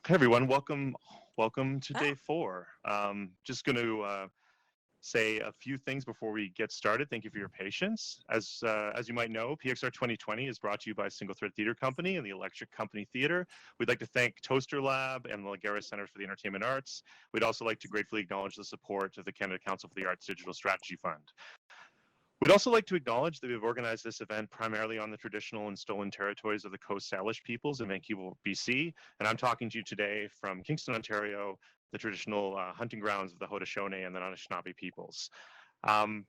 Hey everyone, welcome to Ah, day four. Just going to say a few things before we get started. Thank you for your patience. As you might know, PXR 2020 is brought to you by Single Thread Theatre Company and the Electric Company Theatre. We'd like to thank Toasterlab and the Langara Center for the Entertainment Arts. We'd also like to gratefully acknowledge the support of the Canada Council for the Arts Digital Strategy Fund. We'd also like to acknowledge that we've organized this event primarily on the traditional and stolen territories of the Coast Salish peoples in Vancouver, BC, and I'm talking to you today from Kingston, Ontario, the traditional hunting grounds of the Haudenosaunee and the Anishinaabe peoples. Um,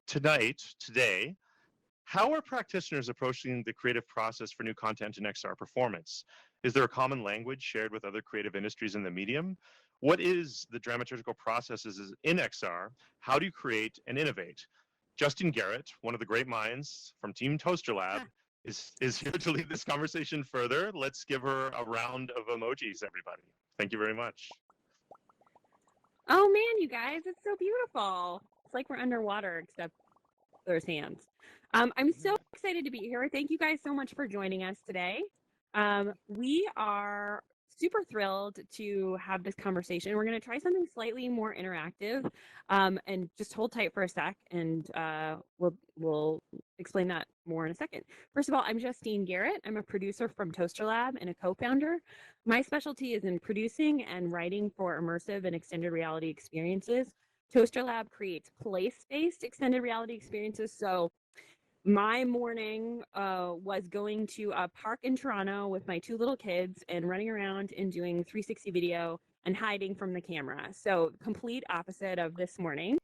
today, how are practitioners approaching the creative process for new content in XR performance? Is there a common language shared with other creative industries in the medium? What is the dramaturgical processes in XR? How do you create and innovate? Justine Garrett, one of the great minds from Team Toasterlab, ah. is here to lead this conversation further. Let's give her a round of emojis, everybody. Thank you very much. Oh man, you guys, it's so beautiful. It's like we're underwater, except there's hands. I'm so excited to be here. Thank you guys so much for joining us today. We are super thrilled to have this conversation. We're going to try something slightly more interactive, and just hold tight for a sec, and we'll explain that more in a second. First of all, I'm Justine Garrett. I'm a producer from Toasterlab and a co-founder. My specialty is in producing and writing for immersive and extended reality experiences. Toasterlab creates place-based extended reality experiences. So my morning was going to a park in Toronto with my two little kids and running around and doing 360 video and hiding from the camera. So complete opposite of this morning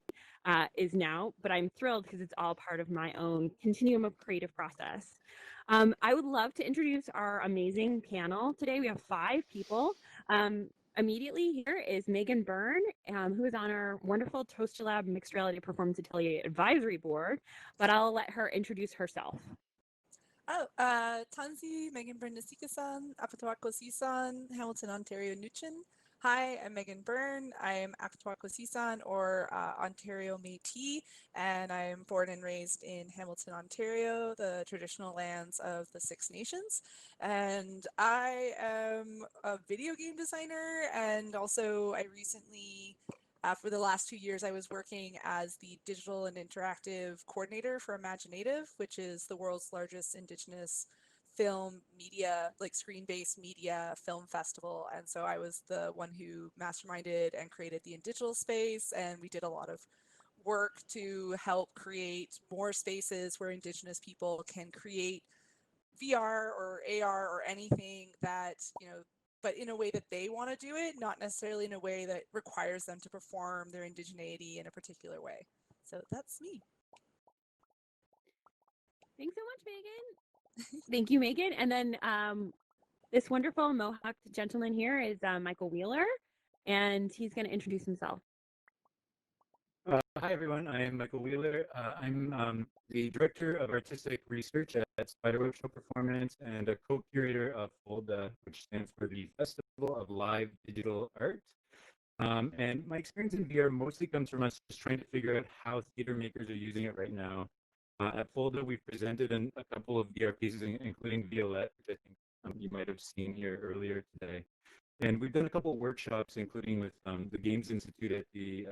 is now, but I'm thrilled because it's all part of my own continuum of creative process. I would love to introduce our amazing panel today. We have 5 people. Immediately here is Meagan Byrne, who is on our wonderful Toasterlab Mixed Reality Performance Atelier Advisory Board, but I'll let her introduce herself. Tansi, Megan Brindisika-san, Apatoakosi-san, Hamilton, Ontario, Nuchin. Hi, I'm Meagan Byrne. I'm Apatoakosi-san, or Ontario Métis, and I'm born and raised in Hamilton, Ontario, the traditional lands of the Six Nations. And I am a video game designer, and also I recently for the last 2 years, I was working as the digital and interactive coordinator for Imaginative, which is the world's largest Indigenous film media, like screen-based media film festival. And so I was the one who masterminded and created the digital space, and we did a lot of work to help create more spaces where Indigenous people can create VR or AR or anything that, but in a way that they want to do it, not necessarily in a way that requires them to perform their indigeneity in a particular way. So that's me. Thanks so much, Meagan. Thank you, Meagan. And then this wonderful Mohawk gentleman here is Michael Wheeler, and he's going to introduce himself. Hi, everyone. I am Michael Wheeler. I'm the Director of Artistic Research at Spiderweb Show Performance and a co-curator of FOLDA, which stands for the Festival of Live Digital Art. And my experience in VR mostly comes from us just trying to figure out how theater makers are using it right now. At FOLDA, we've presented a couple of VR pieces, including Violette, which I think you might have seen here earlier today. And we've done a couple of workshops, including with the Games Institute at the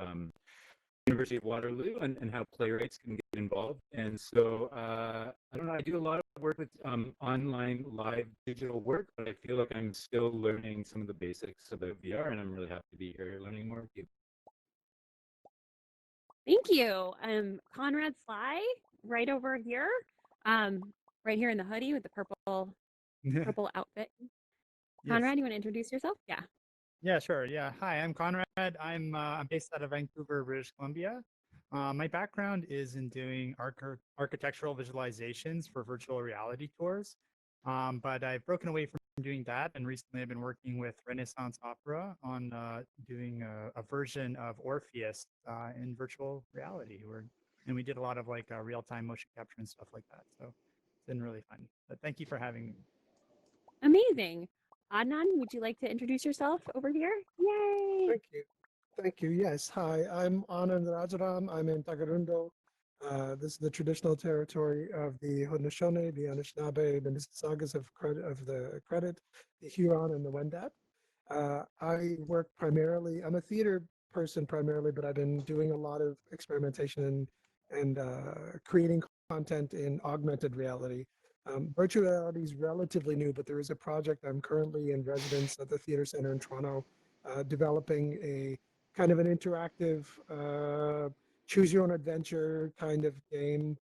University of Waterloo, and how playwrights can get involved. And so I don't know, I do a lot of work with online live digital work, but I feel like I'm still learning some of the basics about VR, and I'm really happy to be here learning more with you. Thank you. Conrad Sly, right over here, right here in the hoodie with the purple outfit. Conrad, Yes. you want to introduce yourself? Yeah. Yeah, sure. Yeah. Hi, I'm Conrad. I'm based out of Vancouver, British Columbia. My background is in doing architectural visualizations for virtual reality tours. But I've broken away from doing that, and recently I've been working with Renaissance Opera on doing a version of Orpheus in virtual reality. And we did a lot of like real-time motion capture and stuff like that. So it's been really fun. But thank you for having me. Amazing. Anand, would you like to introduce yourself over here? Yay! Thank you. Thank you. Yes. Hi, I'm Anand Rajaram. I'm in Tagarundo. This is the traditional territory of the Haudenosaunee, the Anishinaabe, the Mississaugas of the Credit, the Huron, and the Wendat. I work primarily, I'm a theater person primarily, but I've been doing a lot of experimentation and creating content in augmented reality. Virtual reality is relatively new, but there is a project I'm currently in residence at the Theater Center in Toronto, developing a kind of an interactive choose your own adventure kind of game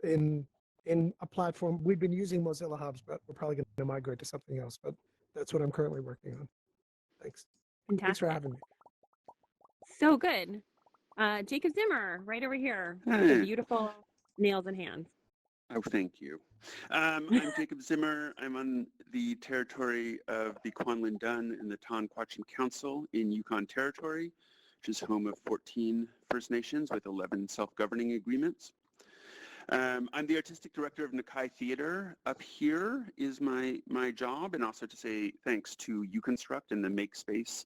in a platform. We've been using Mozilla Hubs, but we're probably going to migrate to something else. But that's what I'm currently working on. Thanks. Thanks for Fantastic. having me. So good. Jacob Zimmer, right over here. With the Hi. beautiful nails and hands. Oh, thank you. I'm Jacob Zimmer. I'm on the territory of the Kwanlin Dun and the Tonquachin Council in Yukon Territory, which is home of 14 First Nations with 11 self-governing agreements. I'm the artistic director of Nakai Theatre. Up here is my job, and also to say thanks to UConstruct and the Make Space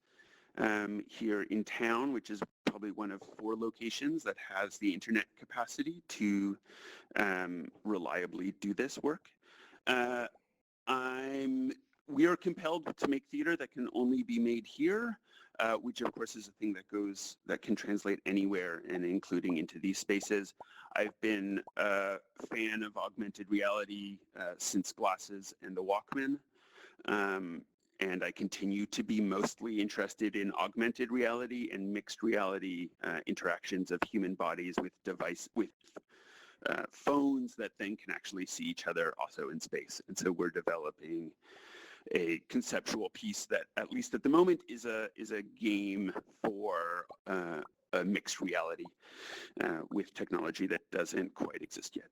here in town, which is probably one of 4 locations that has the internet capacity to reliably do this work. We are compelled to make theater that can only be made here, which of course is a thing that can translate anywhere and including into these spaces. I've been a fan of augmented reality since glasses and the Walkman. And I continue to be mostly interested in augmented reality and mixed reality interactions of human bodies with phones that then can actually see each other also in space. And so we're developing a conceptual piece that, at least at the moment, is a game for a mixed reality with technology that doesn't quite exist yet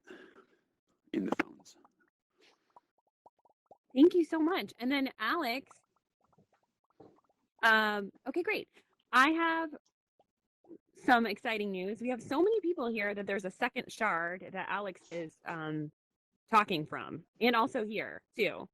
in the phones. Thank you so much. And then Alex. Okay, great. I have some exciting news. We have so many people here that there's a second shard that Alex is talking from, and also here too.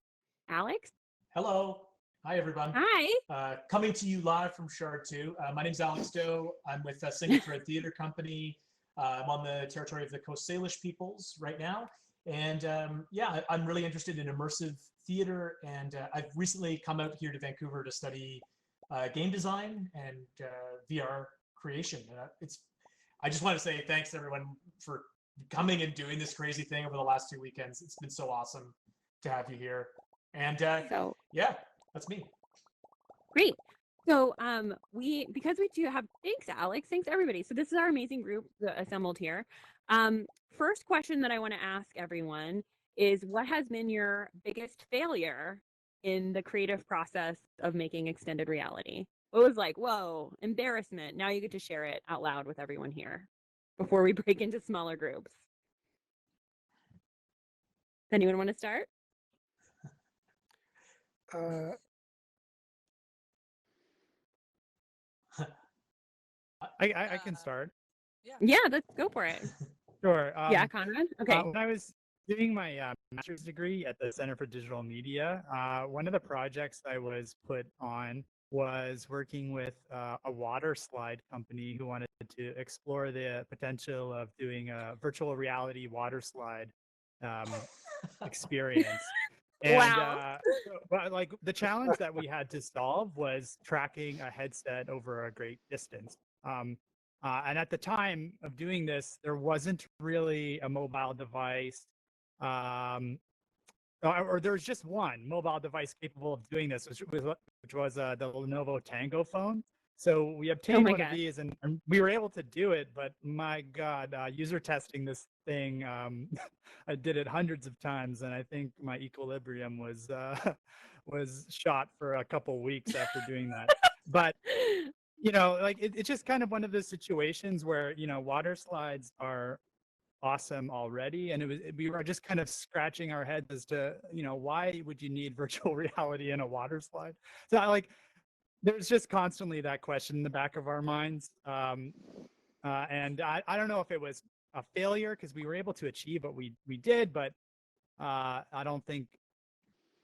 Alex? Hello. Hi, everyone. Hi. Coming to you live from Shard 2. My name's Alex Doe. I'm with Single Thread Theatre Company. I'm on the territory of the Coast Salish peoples right now. And yeah, I'm really interested in immersive theater. And I've recently come out here to Vancouver to study game design and VR creation. I just want to say thanks to everyone for coming and doing this crazy thing over the last 2 weekends. It's been so awesome to have you here. And yeah, that's me. Great. So because we do have, thanks Alex, thanks everybody. So this is our amazing group assembled here. First question that I want to ask everyone is, what has been your biggest failure in the creative process of making extended reality? What was like, whoa, embarrassment? Now you get to share it out loud with everyone here before we break into smaller groups. Anyone want to start? I can start. Yeah, let's go for it. Sure. Yeah, Conrad? Okay. When I was doing my master's degree at the Center for Digital Media, one of the projects I was put on was working with a water slide company who wanted to explore the potential of doing a virtual reality water slide experience. And Wow. but like the challenge that we had to solve was tracking a headset over a great distance. And at the time of doing this, there wasn't really a mobile device, or there's just one mobile device capable of doing this, which was the Lenovo Tango phone. So we obtained one of these, and we were able to do it. But my God, user testing this thing, I did it hundreds of times, and I think my equilibrium was shot for a couple weeks after doing that. But you know, like it's just kind of one of those situations where, you know, water slides are awesome already, and we were just kind of scratching our heads as to, you know, why would you need virtual reality in a water slide? So there's just constantly that question in the back of our minds, and I don't know if it was a failure because we were able to achieve what we did, but I don't think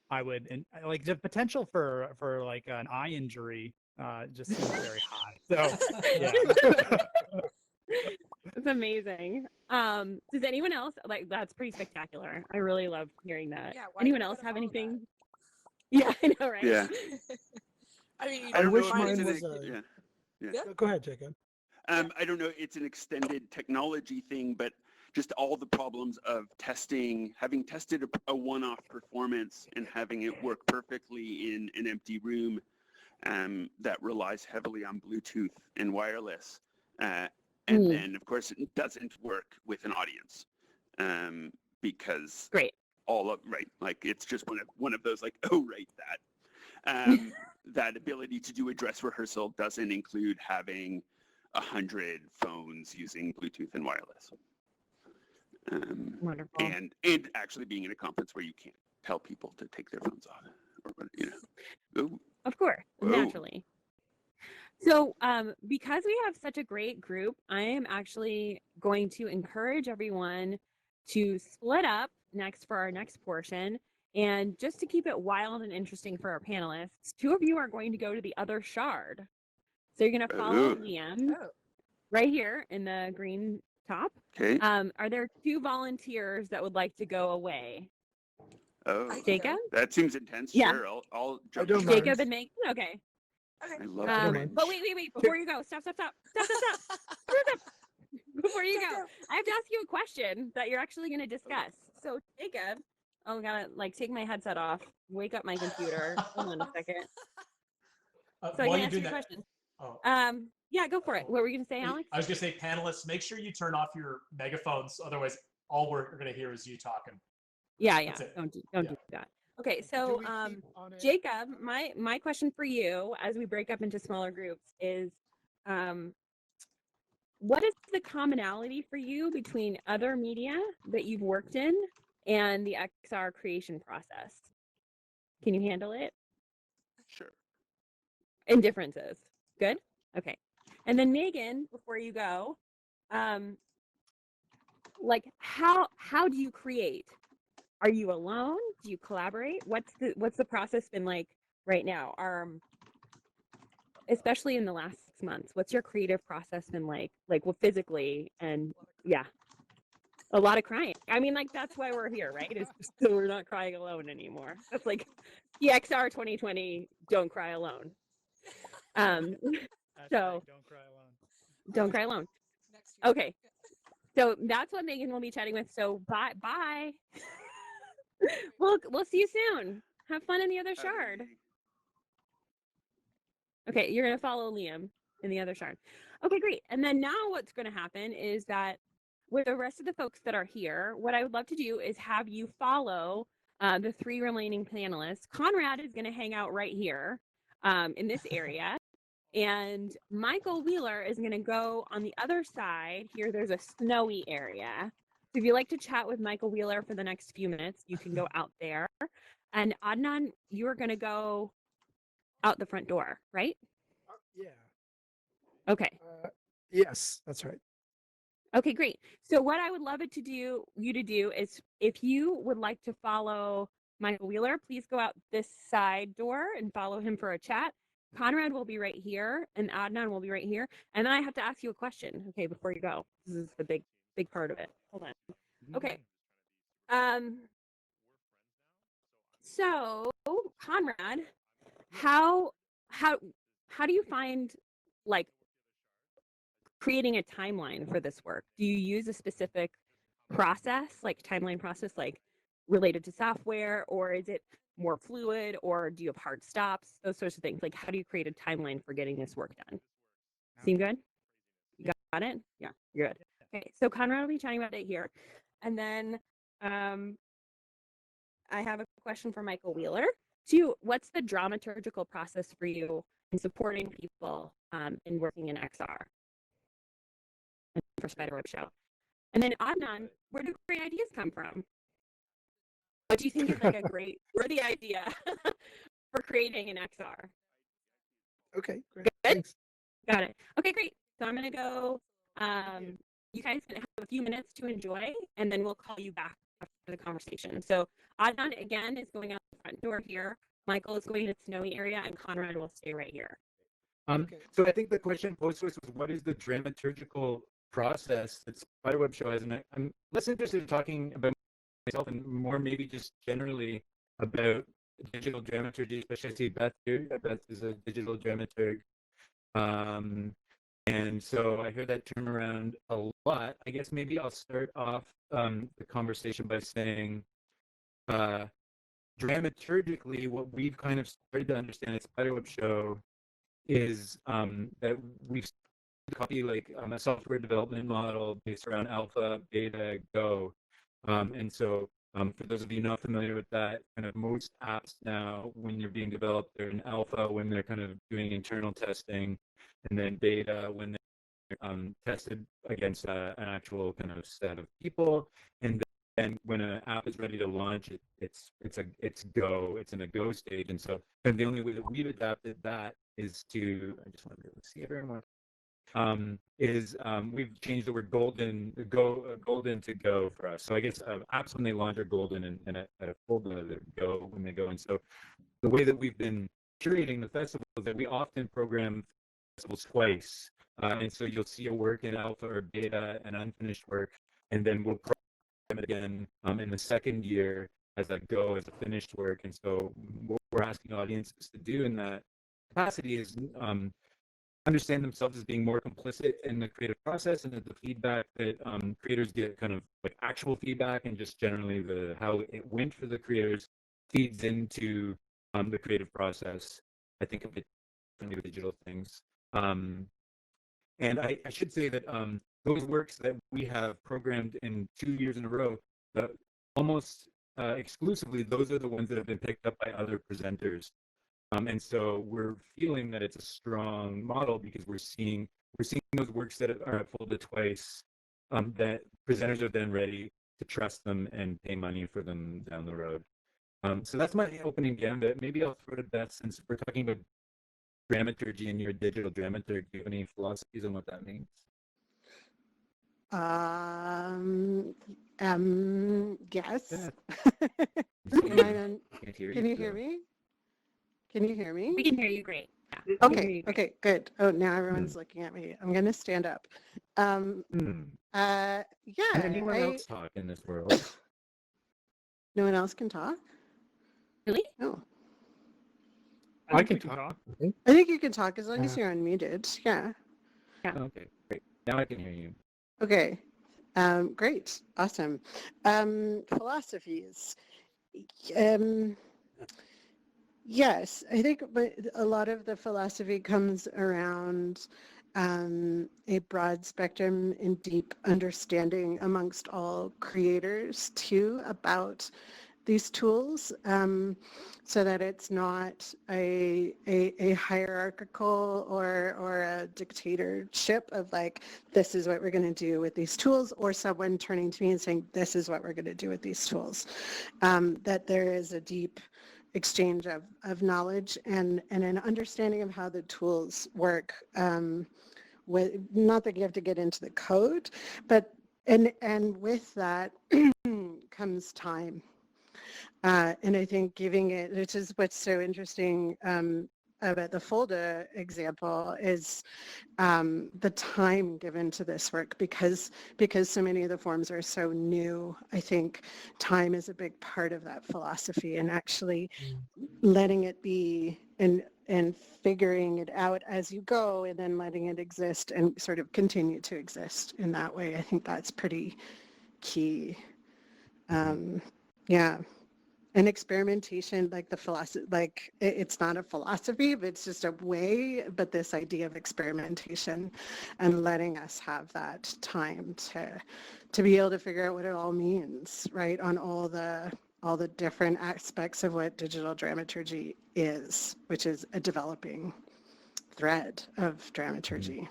I would. And like the potential for like an eye injury just seems very high. So yeah. It's amazing. Does anyone else, like, that's pretty spectacular. I really love hearing that. Yeah, Anyone else have anything? Yeah, I know, right? Yeah. I mean, I don't wish know if mine it's mine is was a. yeah. Yeah. Go ahead, Jacob. I don't know, it's an extended technology thing, but just all the problems of testing, having tested a one-off performance and having it work perfectly in an empty room that relies heavily on Bluetooth and wireless. And then, of course, it doesn't work with an audience because Great. right, like it's just one of those like, oh, right, that. That ability to do a dress rehearsal doesn't include having 100 phones using Bluetooth and wireless. Wonderful. And actually being in a conference where you can't tell people to take their phones off or Ooh. Of course, Whoa. naturally. So because we have such a great group, I am actually going to encourage everyone to split up next for our next portion. And just to keep it wild and interesting for our panelists, 2 of you are going to go to the other shard. So you're going to follow Liam Oh. right here in the green top. Okay. Are there 2 volunteers that would like to go away? Oh, I can Jacob? go. that seems intense. Yeah. Sure, I'll jump don't in. mind. Jacob and Meagan? Okay. Okay. I love don't the mind. But wait. Before you go, stop. Before you go, I have to ask you a question that you're actually going to discuss. So, Jacob, oh, I gotta like take my headset off, wake up my computer. Hold on a second. So I While can you're answer doing your that, question. oh, Yeah, go for it. What were you going to say, Alex? I was going to say, panelists, make sure you turn off your megaphones. Otherwise, all we're going to hear is you talking. Yeah. That's it. Don't Yeah. do that. Okay, Do so we keep on it? Jacob, my question for you as we break up into smaller groups is what is the commonality for you between other media that you've worked in and the XR creation process? Can you handle it? Sure. And differences. Good? Okay. And then Meagan, before you go, like how do you create? Are you alone? Do you collaborate? What's the process been like right now? Especially in the last 6 months, what's your creative process been like well, physically and yeah, a lot of crying. I mean, like that's why we're here, right? It's just so we're not crying alone anymore. That's like PXR 2020. Don't cry alone. So Don't cry alone. don't cry alone. Next year. Okay, so that's what Meagan will be chatting with. So bye. We'll see you soon. Have fun in the other shard. Okay, you're gonna follow Liam in the other shard. Okay, great. And then now what's gonna happen is that with the rest of the folks that are here, what I would love to do is have you follow the 3 remaining panelists. Conrad is gonna hang out right here in this area. And Michael Wheeler is gonna go on the other side. Here, there's a snowy area. So if you like to chat with Michael Wheeler for the next few minutes, you can go out there. And Adnan, you're gonna go out the front door, right? Yeah. Okay. Yes, that's right. Okay, great. So what I would love you to do is if you would like to follow Michael Wheeler, please go out this side door and follow him for a chat. Conrad will be right here and Adnan will be right here. And then I have to ask you a question, okay, before you go. This is the big part of it. Hold on. Okay. So Conrad, how do you find like creating a timeline for this work? Do you use a specific process, like timeline process, like related to software, or is it more fluid, or do you have hard stops, those sorts of things? Like, how do you create a timeline for getting this work done? Seem good? You got it? Yeah, you're good. Okay, so Conrad will be chatting about it here. And then I have a question for Michael Wheeler. What's the dramaturgical process for you in supporting people in working in XR and for Spiderweb Show? And then Adnan, where do great ideas come from? What do you think is like a great, worthy idea for creating an XR? Okay, great. Good? Thanks. Got it. Okay, great. So I'm going to go. You guys can have a few minutes to enjoy, and then we'll call you back after the conversation. So Adnan, again, is going out the front door here. Michael is going to the snowy area, and Conrad will stay right here. So I think the question posed to us was, what is the dramaturgical process that Spiderweb Show has? And I'm less interested in talking about myself and more maybe just generally about digital dramaturgy, especially I see Beth here. Beth is a digital dramaturg. And so I hear that term around a lot. I guess maybe I'll start off the conversation by saying dramaturgically, what we've kind of started to understand at Spiderweb Show is that we've copy like a software development model based around alpha, beta, go. And so for those of you not familiar with that, kind of most apps now, when they're being developed, they're in alpha when they're kind of doing internal testing, and then beta when they're tested against an actual kind of set of people. And then when an app is ready to launch, it's go. It's in a go stage. And so and the only way that we've adapted that is to, I just want to be able to see everyone. We've changed the word golden to go for us. So I guess apps when they launch are golden, and at a full they're go when they go. And so the way that we've been curating the festival is that we often program festivals twice. And so you'll see a work in alpha or beta, an unfinished work, and then we'll program it again in the second year as a go, as a finished work. And so what we're asking audiences to do in that capacity is understand themselves as being more complicit in the creative process, and that the feedback that creators get, kind of like actual feedback and just generally how it went for the creators, feeds into the creative process. I think of it differently with digital things. And I should say that those works that we have programmed in 2 years in a row, almost exclusively, those are the ones that have been picked up by other presenters. And so we're feeling that it's a strong model because we're seeing those works that are at full to twice, that presenters are then ready to trust them and pay money for them down the road. So that's my opening gambit. Maybe I'll throw to Beth, since we're talking about dramaturgy and you're a digital dramaturg. Do you have any philosophies on what that means? Yes. Yeah. Can you hear me? Can you hear me? We can hear you great. Yeah, Okay, okay, good. Oh, now everyone's looking at me. I'm going to stand up. Yeah. Can anyone else talk in this world? No one else can talk? Really? No. I can talk. I think you can talk as long as you're unmuted. Yeah. Okay, great. Now I can hear you. Okay. Great. Awesome. Philosophies. Yes, I think a lot of the philosophy comes around a broad spectrum and deep understanding amongst all creators too about these tools, so that it's not a hierarchical or a dictatorship of like, this is what we're going to do with these tools, or someone turning to me and saying, this is what we're going to do with these tools. That there is a deep exchange of knowledge and an understanding of how the tools work. Not that you have to get into the code, but and with that comes time. And I think giving it, which is what's so interesting about the Folda example, is the time given to this work, because so many of the forms are so new. I think time is a big part of that philosophy, and actually letting it be and figuring it out as you go, and then letting it exist and sort of continue to exist in that way. I think that's pretty key. Yeah. And experimentation, like the philosophy, like it's not a philosophy, but it's just a way, but this idea of experimentation and letting us have that time to be able to figure out what it all means, right, on all the different aspects of what digital dramaturgy is, which is a developing thread of dramaturgy.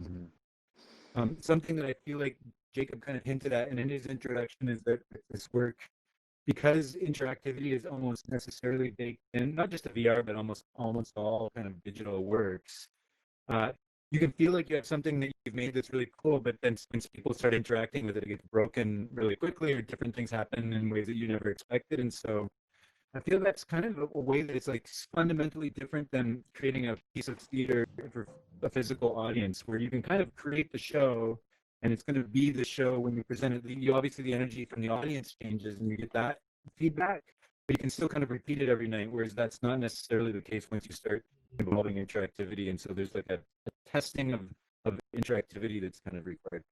Mm-hmm. Something that I feel like Jacob kind of hinted at in his introduction is that this work, because interactivity is almost necessarily baked in, not just the VR, but almost all kind of digital works, you can feel like you have something that you've made that's really cool, but then once people start interacting with it, it gets broken really quickly, or different things happen in ways that you never expected. And so I feel that's kind of a way that it's like fundamentally different than creating a piece of theater for a physical audience, where you can kind of create the show, and it's going to be the show when you present it. You obviously, the energy from the audience changes and you get that feedback, but you can still kind of repeat it every night, whereas that's not necessarily the case once you start involving interactivity. And so there's like a testing of interactivity that's kind of required.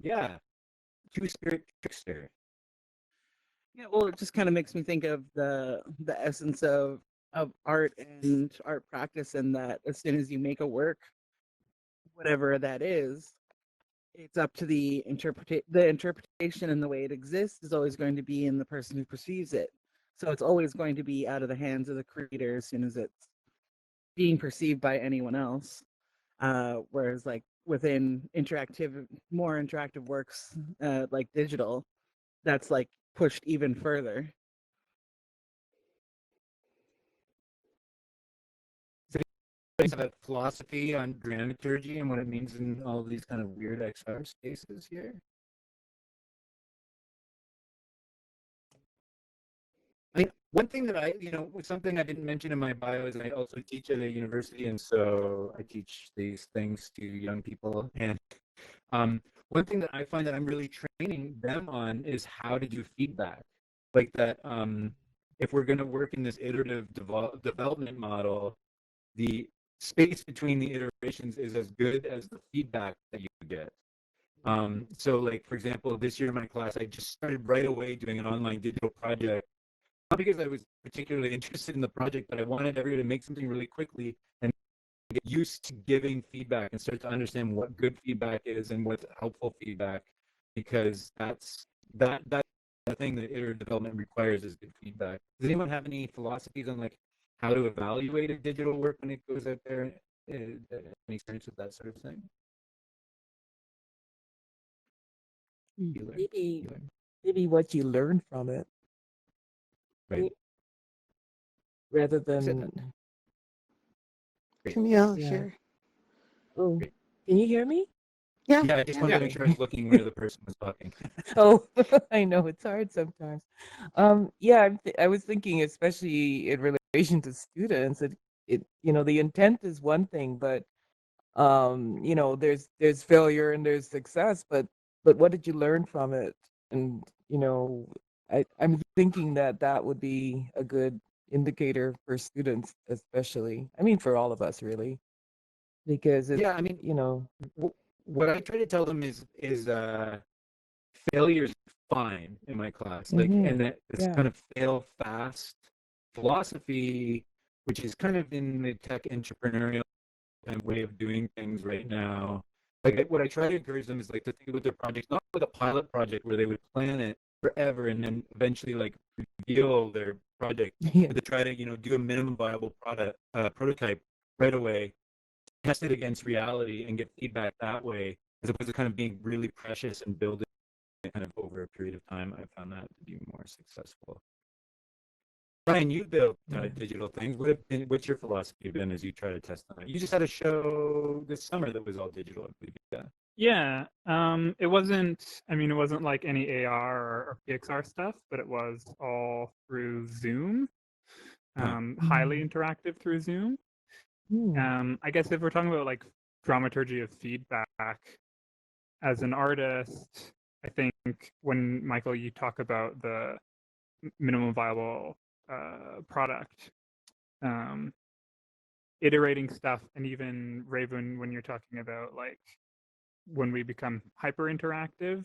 Yeah, two-spirit trickster. Yeah, well, it just kind of makes me think of the essence of art and art practice, and that as soon as you make a work, whatever that is, it's up to the interpretation, and the way it exists is always going to be in the person who perceives it. So it's always going to be out of the hands of the creator as soon as it's being perceived by anyone else. Whereas like within more interactive works, like digital, that's like pushed even further. Have a philosophy on dramaturgy and what it means in all these kind of weird XR spaces here? I mean, one thing that something I didn't mention in my bio is I also teach at a university, and so I teach these things to young people. And one thing that I find that I'm really training them on is how to do feedback. Like that, if we're going to work in this iterative development model, the space between the iterations is as good as the feedback that you get. So like, for example, this year in my class, I just started right away doing an online digital project, not because I was particularly interested in the project, but I wanted everybody to make something really quickly and get used to giving feedback and start to understand what good feedback is and what's helpful feedback, because that's the thing that iterative development requires is good feedback. Does anyone have any philosophies on like how to evaluate a digital work when it goes out there? Any experience with that sort of thing? Maybe what you learn from it, right? Rather than. Camille, Yeah. here. Oh, can you hear me? Yeah. Yeah, I just wanted to make sure I was looking where the person was talking. Oh, I know it's hard sometimes. Yeah, I was thinking, especially in relation to students, the intent is one thing, but there's failure and there's success, but what did you learn from it? And I'm thinking that would be a good indicator for students, especially. I mean, for all of us, really, because Yeah, I mean, what I try to tell them is failure's fine in my class, like, and that it's kind of fail fast philosophy, which is kind of in the tech entrepreneurial kind of way of doing things right now. Like, what I try to encourage them is like to think about their projects not like a pilot project where they would plan it forever and then eventually like reveal their project, but to try to do a minimum viable prototype right away, test it against reality, and get feedback that way, as opposed to kind of being really precious and building it kind of over a period of time. I found that to be more successful. Brian, you built digital things. What's your philosophy been as you try to test them? You just had a show this summer that was all digital, I believe. Yeah. It wasn't like any AR or PXR stuff, but it was all through Zoom. Highly interactive through Zoom. I guess if we're talking about like dramaturgy of feedback, as an artist, I think when Michael, you talk about the minimum viable product, iterating stuff, and even Raven, when you're talking about like when we become hyper interactive,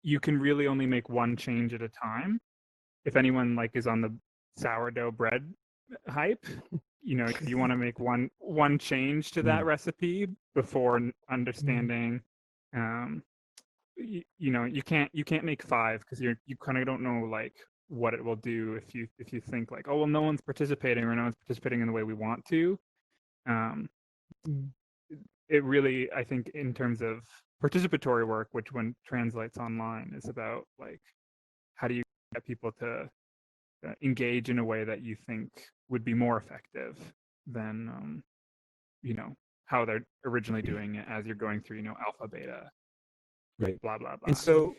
you can really only make one change at a time. If anyone like is on the sourdough bread hype, you want to make one change to that recipe before understanding. You can't make 5 because you kind of don't know like what it will do if you think like, oh well, no one's participating or no one's participating in the way we want to. It really, I think, in terms of participatory work, which when translates online is about like how do you get people to engage in a way that you think would be more effective than how they're originally doing it as you're going through alpha, beta, right, blah blah blah. And so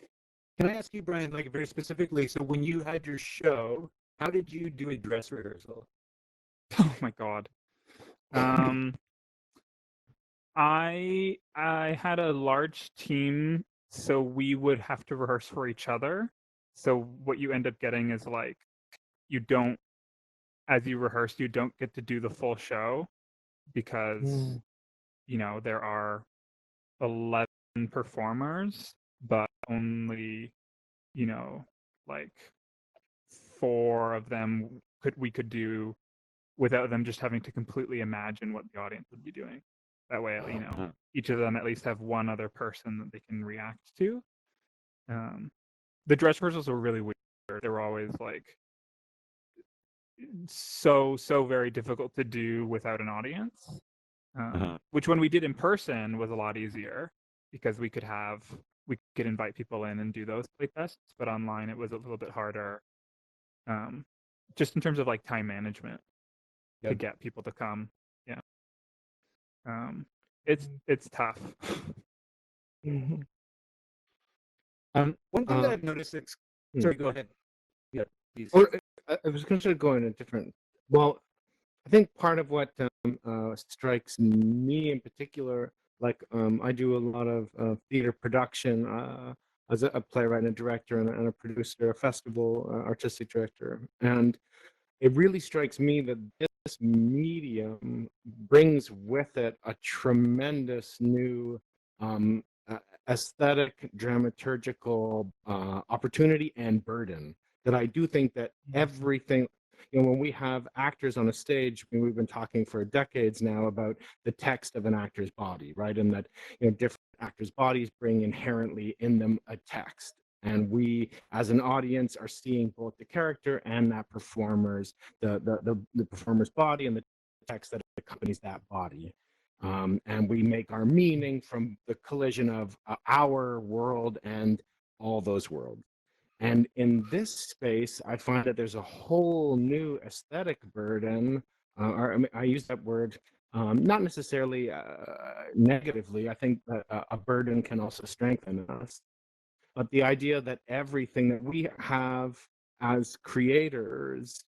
can I ask you, Brian, like very specifically, so when you had your show, how did you do a dress rehearsal? Oh my god. I had a large team, so we would have to rehearse for each other. So what you end up getting is like, you don't, as you rehearse, you don't get to do the full show because, you know, there are 11 performers, but only, you know, like 4 of them we could do without them just having to completely imagine what the audience would be doing. That way, you know, each of them at least have one other person that they can react to. The dress rehearsals were really weird. They were always like so very difficult to do without an audience. Which when we did in person was a lot easier because we could invite people in and do those play tests, but online it was a little bit harder. Just in terms of like time management to get people to come. Yeah. It's tough. One thing that I've noticed is, sorry, go ahead. Yeah, please. Or I was going to go in a different. Well, I think part of what strikes me in particular, like I do a lot of theater production as a playwright and a director and a producer, a festival artistic director, and it really strikes me that this medium brings with it a tremendous new aesthetic, dramaturgical opportunity and burden. That I do think that everything, you know, when we have actors on a stage, I mean, we've been talking for decades now about the text of an actor's body, right? And that, you know, different actors' bodies bring inherently in them a text. And we, as an audience, are seeing both the character and that performer's, the performer's body and the text that accompanies that body. And we make our meaning from the collision of our world and all those worlds. And in this space, I find that there's a whole new aesthetic burden, or I mean, I use that word not necessarily negatively. I think that a burden can also strengthen us. But the idea that everything that we have as creators,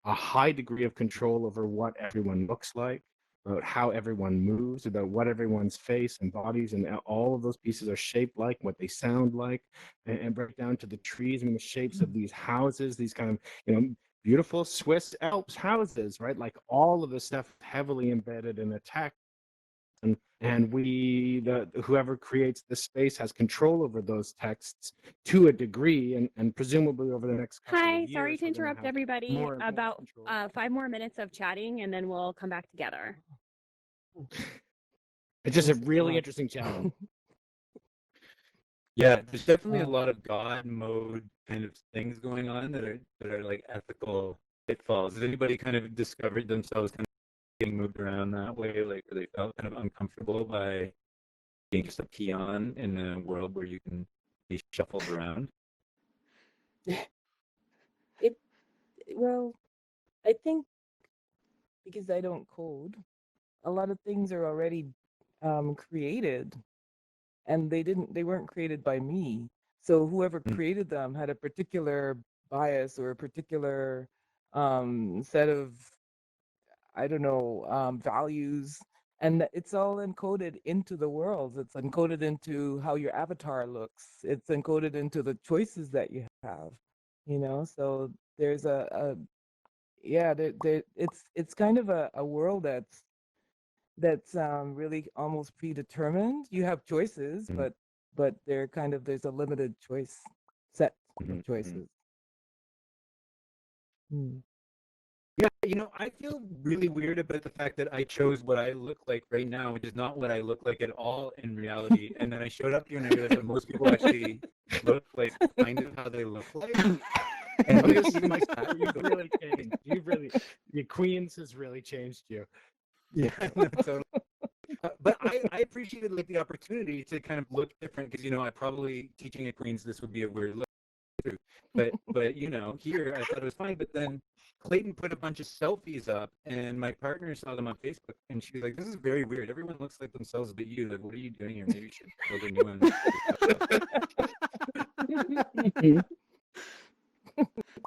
a high degree of control over what everyone looks like, about how everyone moves, about what everyone's face and bodies and all of those pieces are shaped like, what they sound like, and break down to the trees and the shapes of these houses, these kind of, you know, beautiful Swiss Alps houses, right? Like all of this stuff heavily embedded in a text. And whoever creates the space has control over those texts to a degree, and presumably over the next couple of years. Sorry to interrupt everybody. more About control. 5 more minutes of chatting, and then we'll come back together. It's just a really interesting challenge. Yeah, there's definitely a lot of God mode kind of things going on that are like ethical pitfalls. Has anybody kind of discovered themselves kind of getting moved around that way, like, or they felt kind of uncomfortable by being just a peon in a world where you can be shuffled around? Well, I think because I don't code, a lot of things are already created, and they weren't created by me. So whoever created them had a particular bias or a particular set of, I don't know, values, and it's all encoded into the world. It's encoded into how your avatar looks. It's encoded into the choices that you have, you know. So there's yeah, it's kind of a world that's really almost predetermined. You have choices, but they're kind of, there's a limited choice set of choices. Yeah, you know, I feel really weird about the fact that I chose what I look like right now, which is not what I look like at all in reality. And then I showed up here and I realized that most people actually look like kind of how they look like. And you've really changed. Your Queens has really changed you. Yeah, no, totally. But I appreciated like the opportunity to kind of look different because, you know, I probably teaching at Queens, this would be a weird look through. But you know, here I thought it was fine. But then Clayton put a bunch of selfies up, and my partner saw them on Facebook, and she's like, "This is very weird. Everyone looks like themselves, but you. Like, what are you doing here? Maybe you should build a new one."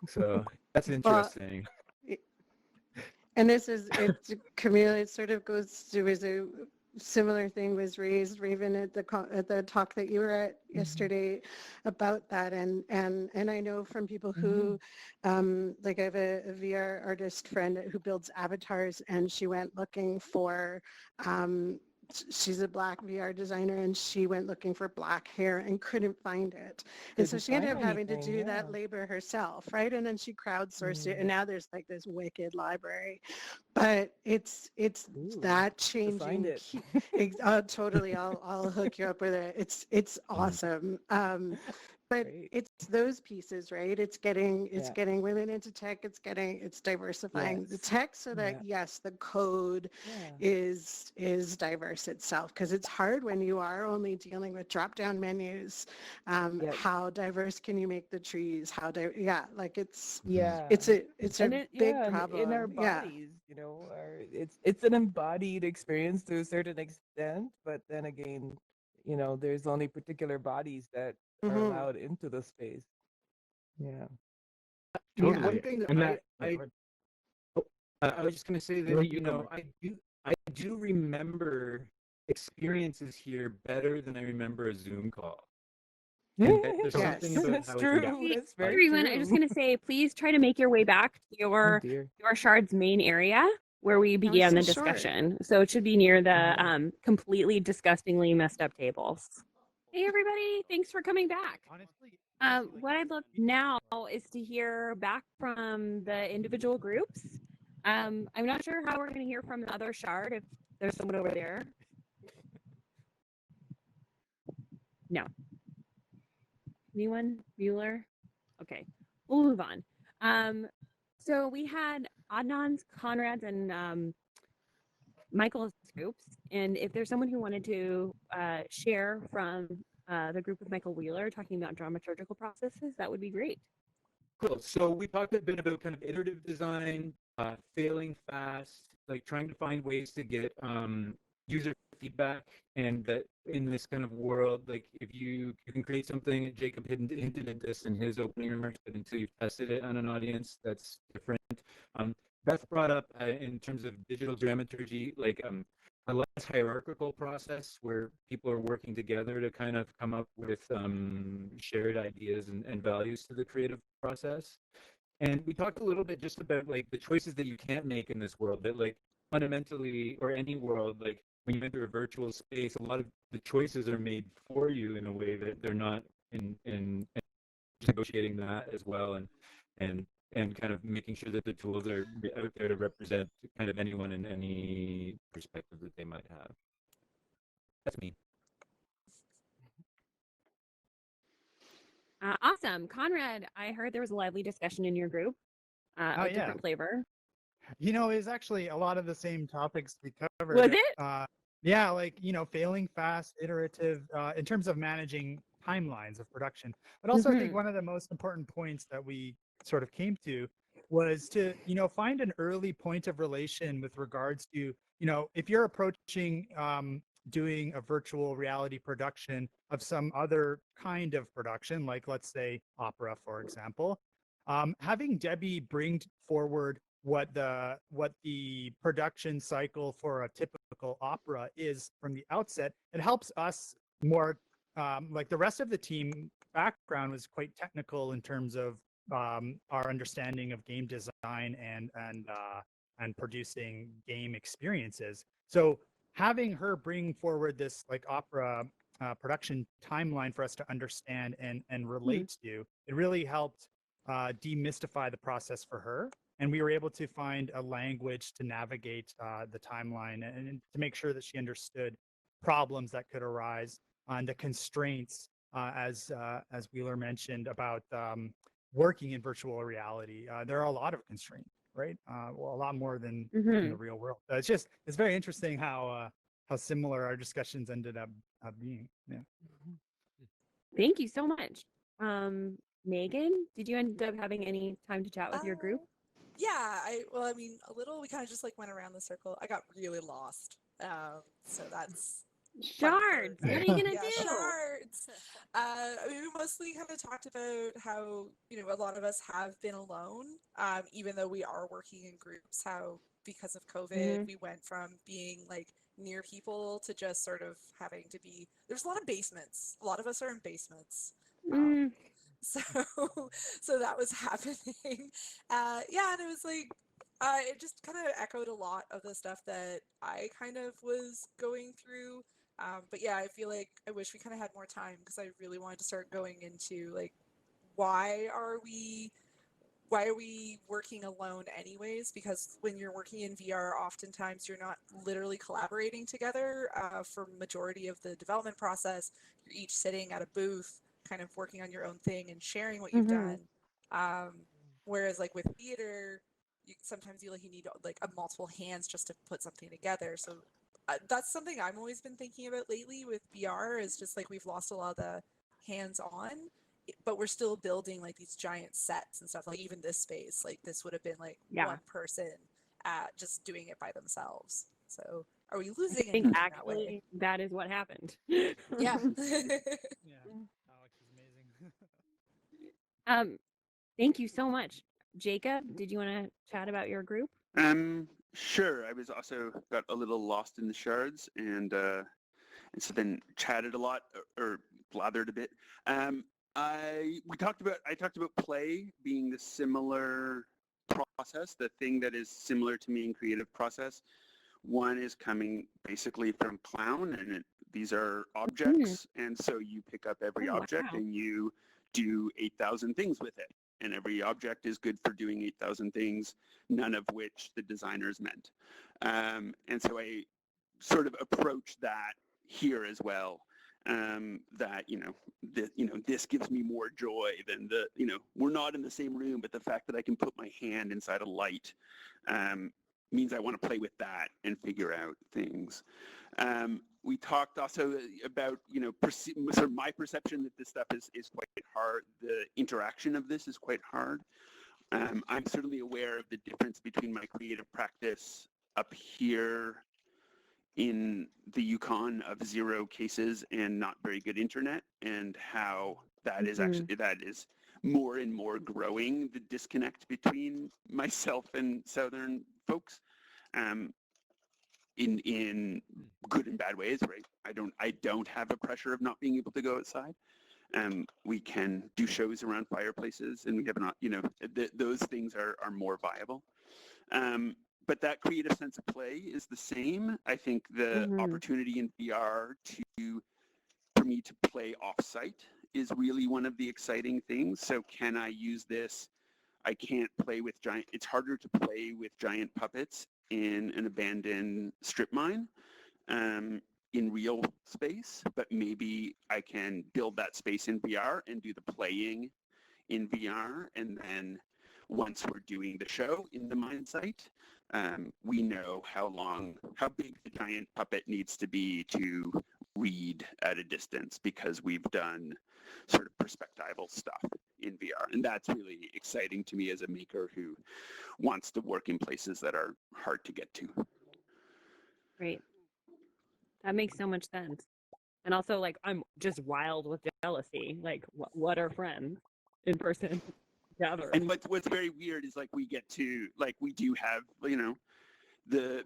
So that's interesting. And this is, it's Camille, it sort of goes to, similar thing was raised, Raven, at the talk that you were at yesterday about that. And I know from people who, like I have a VR artist friend who builds avatars, and she went looking for, she's a black VR designer, and she went looking for black hair and couldn't find it. And so Couldn't she ended up find having to anything, do that yeah. labor herself, right? And then she crowdsourced it, and now there's like this wicked library. But it's Ooh, that to find changing. it. Totally, I'll hook you up with it. It's awesome. But Great. it's those pieces, right? It's getting Yeah. women into tech. It's diversifying the Yes. tech so that Yeah. yes, the code Yeah. is diverse itself, because it's hard when you are only dealing with drop down menus. Yep. How diverse can you make the trees? Like it's Yeah. it's a And big and problem. in our Yeah. bodies, it's an embodied experience to a certain extent, but then again, there's only particular bodies that are Mhm. allowed into the space. Yeah. Totally. One thing that And I was just going to say that, I do remember experiences here better than I remember a Zoom call. And there's something Yes. about That's how true. Hey, That's very everyone, I'm just true. going to say, please try to make your way back to Oh dear. your shard's main area where we That was began so the short. discussion. So it should be near the Got it. completely disgustingly messed up tables. Hey, everybody, thanks for coming back. Honestly, What I'd love now is to hear back from the individual groups. I'm not sure how we're going to hear from the other shard, if there's someone over there. No. Anyone? Bueller? Okay, we'll move on. So we had Adnan's, Conrad's, and Michael's groups. And if there's someone who wanted to share from the group with Michael Wheeler talking about dramaturgical processes, that would be great. Cool. So we talked a bit about kind of iterative design, failing fast, like trying to find ways to get user feedback, and that in this kind of world, like if you can create something, Jacob hinted at this in his opening remarks, but until you've tested it on an audience, that's different. Beth brought up in terms of digital dramaturgy, like a less hierarchical process where people are working together to kind of come up with shared ideas and values to the creative process. And we talked a little bit just about like the choices that you can't make in this world, that like fundamentally, or any world, like when you enter a virtual space, a lot of the choices are made for you in a way that they're not in negotiating that as well, and kind of making sure that the tools are out there to represent kind of anyone in any perspective that they might have. That's me. Awesome. Conrad, I heard there was a lively discussion in your group, a different flavor. It's actually a lot of the same topics we covered. Was it? Yeah, like, failing fast, iterative, in terms of managing timelines of production. But also, I think one of the most important points that we sort of came to was to, find an early point of relation with regards to, if you're approaching doing a virtual reality production of some other kind of production, like let's say opera, for example, having Debbie bring forward what the production cycle for a typical opera is from the outset, it helps us more, like the rest of the team background was quite technical in terms of our understanding of game design and producing game experiences. So having her bring forward this like opera production timeline for us to understand and relate to, it really helped demystify the process for her. And we were able to find a language to navigate the timeline and to make sure that she understood problems that could arise and the constraints, as Wheeler mentioned about working in virtual reality. There are a lot of constraints, right? Well, a lot more than in the real world. So it's very interesting how similar our discussions ended up being. Yeah. Thank you so much. Meagan, did you end up having any time to chat with your group? Yeah, a little. We kind of just like went around the circle. I got really lost. So that's shards. What are you gonna do? Shards. We mostly kind of talked about how a lot of us have been alone, even though we are working in groups. How because of COVID, we went from being like near people to just sort of having to be, there's a lot of basements. A lot of us are in basements. So so that was happening. Yeah, and it was like it just kind of echoed a lot of the stuff that I kind of was going through. But yeah, I feel like I wish we kind of had more time because I really wanted to start going into like why are we working alone anyways? Because when you're working in VR, oftentimes you're not literally collaborating together for majority of the development process. You're each sitting at a booth, kind of working on your own thing and sharing what you've done. Whereas like with theater, sometimes you need like a multiple hands just to put something together. So that's something I've always been thinking about lately with VR is just like we've lost a lot of the hands-on, but we're still building like these giant sets and stuff. Like even this space, like this would have been like one person just doing it by themselves. So are we losing I think anything actually that way? that is what happened. Yeah. Yeah, Alex is amazing. Thank you so much. Jacob, did you want to chat about your group? Sure. I was also got a little lost in the shards and so then chatted a lot or blathered a bit. I talked about play being the similar process, the thing that is similar to me in creative process. One is coming basically from clown, and these are objects, and so you pick up every object and you do 8,000 things with it. And every object is good for doing 8,000 things, none of which the designers meant. And so I sort of approach that here as well. That this gives me more joy than we're not in the same room, but the fact that I can put my hand inside a light means I want to play with that and figure out things. We talked also about sort of my perception that this stuff is quite hard. The interaction of this is quite hard. I'm certainly aware of the difference between my creative practice up here in the Yukon of 0 cases and not very good internet, and how that is actually that is more and more growing, the disconnect between myself and Southern folks, in good and bad ways, right? I don't have a pressure of not being able to go outside. We can do shows around fireplaces, and we have not, those things are more viable. But that creative sense of play is the same. I think the opportunity in VR for me to play off-site is really one of the exciting things. So can I use this? I can't play with it's harder to play with giant puppets in an abandoned strip mine in real space, but maybe I can build that space in VR and do the playing in VR, and then once we're doing the show in the mine site, we know how big the giant puppet needs to be to read at a distance, because we've done sort of perspectival stuff in VR. And that's really exciting to me as a maker who wants to work in places that are hard to get to. Great. That makes so much sense. And also, like, I'm just wild with jealousy. Like, what are friends in person together? And what's very weird is like we do have,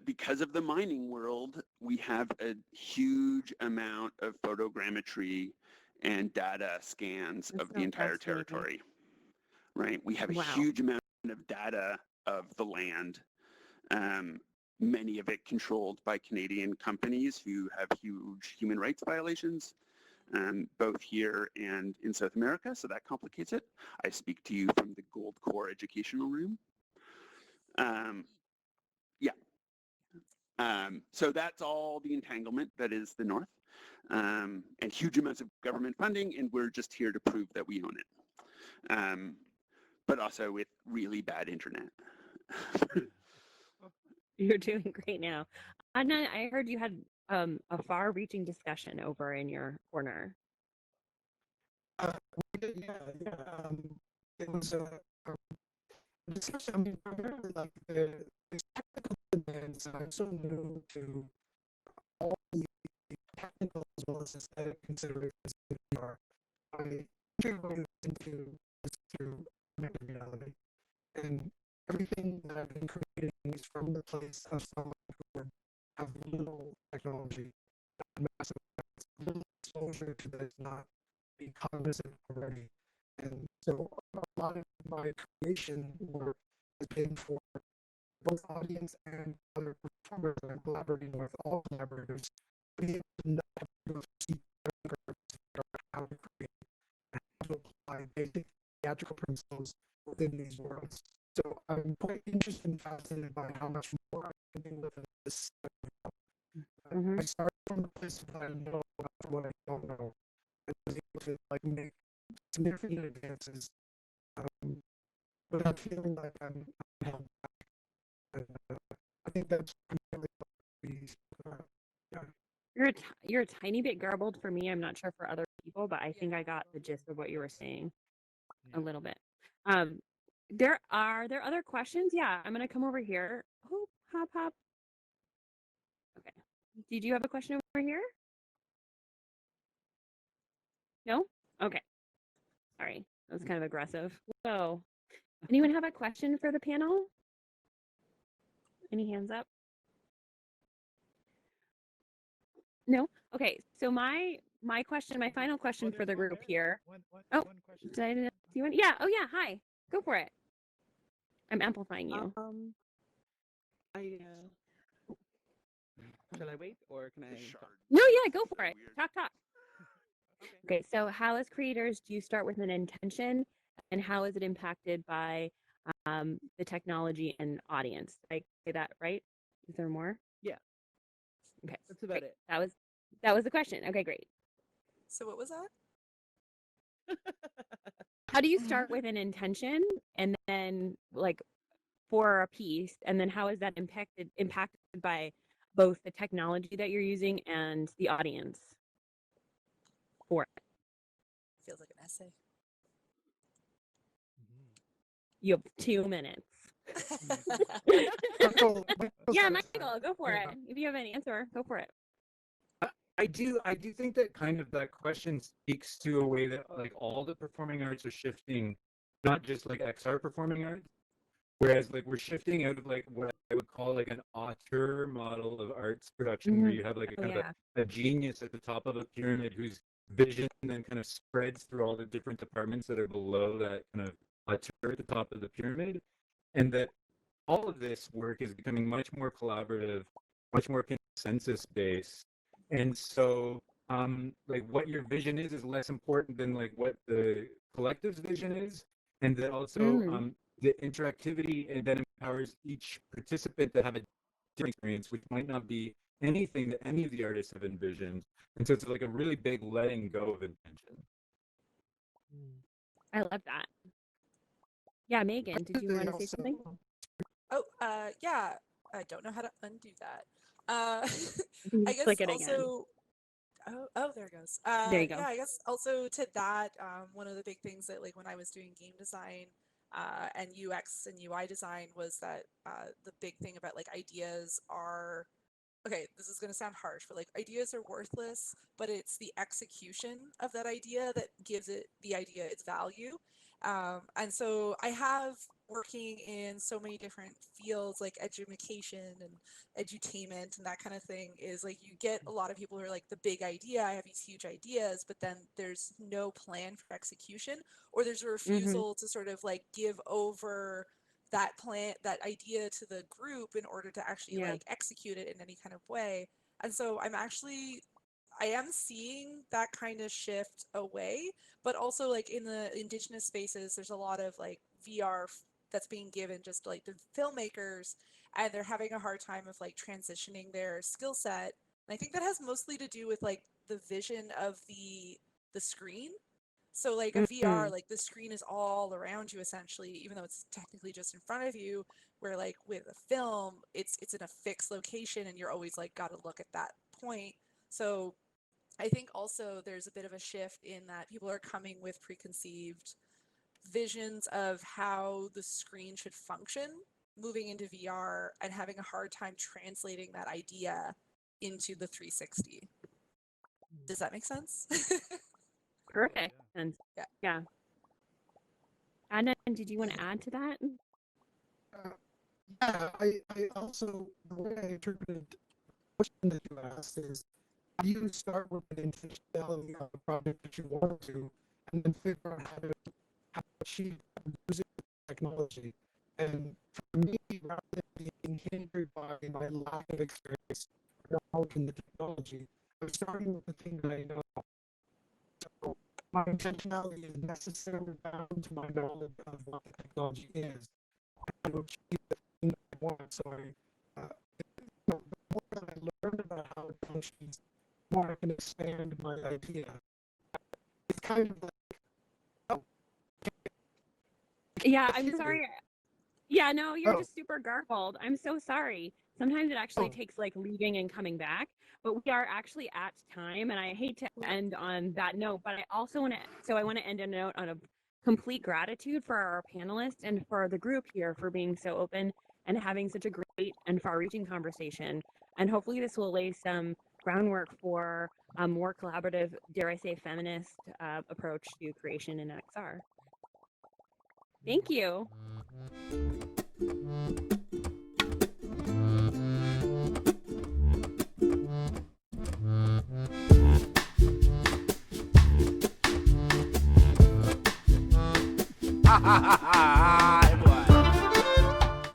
because of the mining world, we have a huge amount of photogrammetry and data scans of the entire territory, right? We have a huge amount of data of the land, many of it controlled by Canadian companies who have huge human rights violations, both here and in South America, so that complicates it. I speak to you from the Gold Core Educational Room. So that's all the entanglement that is the North, and huge amounts of government funding, and we're just here to prove that we own it, but also with really bad internet. You're doing great now. Anand, I heard you had a far-reaching discussion over in your corner. It was a discussion. I mean, primarily like the technical demands are so new to all the technical as well as aesthetic considerations in VR. I integrated into this through augmented reality, and everything that I've been creating is from the place of someone who would have little technology literature that is not being cognizant already. And so a lot of my creation work has been for both audience and other performers, and I'm collaborating with all collaborators to be able to know how to see how to create, how to apply basic theatrical principles within these worlds. So I'm quite interested and fascinated by how much more I can do with this. I started from the place of what I know about what I don't know, and was able to like make significant advances without feeling like I'm held back. And, I think that's primarily what we yeah. You're a tiny bit garbled for me. I'm not sure for other people, but I think I got the gist of what you were saying a little bit. There are there other questions? Yeah, I'm gonna come over here. Oh, hop hop. Okay. Did you have a question over here? No? Okay. Sorry. That was kind of aggressive. So, anyone have a question for the panel? Any hands up? No? Okay. So my question, my final question for the group here. Oh, did I see one? Yeah. Oh yeah. Hi. Go for it. I'm amplifying you. Shall I wait or can I? No, yeah, go for it. Talk. Okay, so how as creators do you start with an intention and how is it impacted by the technology and audience? Did I say that right? Is there more? Yeah. Okay. That's about it. That was the question. Okay, great. So what was that? How do you start with an intention and then like for a piece and then how is that impacted by both the technology that you're using and the audience for it? Feels like an essay. You have 2 minutes. Yeah, Michael, go for it. If you have an answer, go for it. I do think that kind of that question speaks to a way that like all the performing arts are shifting, not just like XR performing arts, whereas like we're shifting out of like what I would call like an auteur model of arts production, where you have like a kind of a genius at the top of a pyramid whose vision then kind of spreads through all the different departments that are below that kind of auteur at the top of the pyramid, and that all of this work is becoming much more collaborative, much more consensus based. And so like what your vision is less important than like what the collective's vision is, and that also the interactivity and then empowers each participant to have a different experience, which might not be anything that any of the artists have envisioned. And so it's like a really big letting go of intention. I love that. Yeah, Meagan, did you want to say something? Oh, yeah. I don't know how to undo that. I guess Click it again. also. Oh, there it goes. There you go. Yeah, I guess also to that, one of the big things that like when I was doing game design and UX and UI design was that the big thing about like ideas are, okay, this is going to sound harsh, but like ideas are worthless, but it's the execution of that idea that gives it the idea its value. And so I have working in so many different fields like education and edutainment and that kind of thing is like you get a lot of people who are like the big idea, I have these huge ideas, but then there's no plan for execution, or there's a refusal to sort of like give over that plan, that idea to the group in order to actually like execute it in any kind of way. And so I am seeing that kind of shift away, but also like in the indigenous spaces, there's a lot of like VR that's being given just like the filmmakers, and they're having a hard time of like transitioning their skill set. And I think that has mostly to do with like the vision of the screen. So like a VR, like the screen is all around you essentially, even though it's technically just in front of you, where like with a film, it's in a fixed location and you're always like got to look at that point. So I think also there's a bit of a shift in that people are coming with preconceived visions of how the screen should function moving into VR and having a hard time translating that idea into the 360. Does that make sense? Perfect. And yeah. Anand, did you want to add to that? Yeah, I also, the way I interpreted the question that you asked is you start with an intentionality of the project that you want to, and then figure out how to achieve using technology. And for me, rather than being hindered by my lack of experience or knowledge in the technology, I'm starting with the thing that I know. So my intentionality is necessarily bound to my knowledge of what the technology is and to achieve the thing that I want. So the more that I learn about how it functions, the more I can expand my idea. It's kind of like, oh, Yeah, I'm sorry. Yeah, no, you're Oh. just super garbled. I'm so sorry. Sometimes it actually Oh. takes like leaving and coming back, but we are actually at time, and I hate to end on that note, but I also want to, so I want to end a note on a complete gratitude for our panelists and for the group here for being so open and having such a great and far-reaching conversation. And hopefully this will lay some groundwork for a more collaborative, dare I say, feminist approach to creation in XR. Thank you. Ha ha ha ha!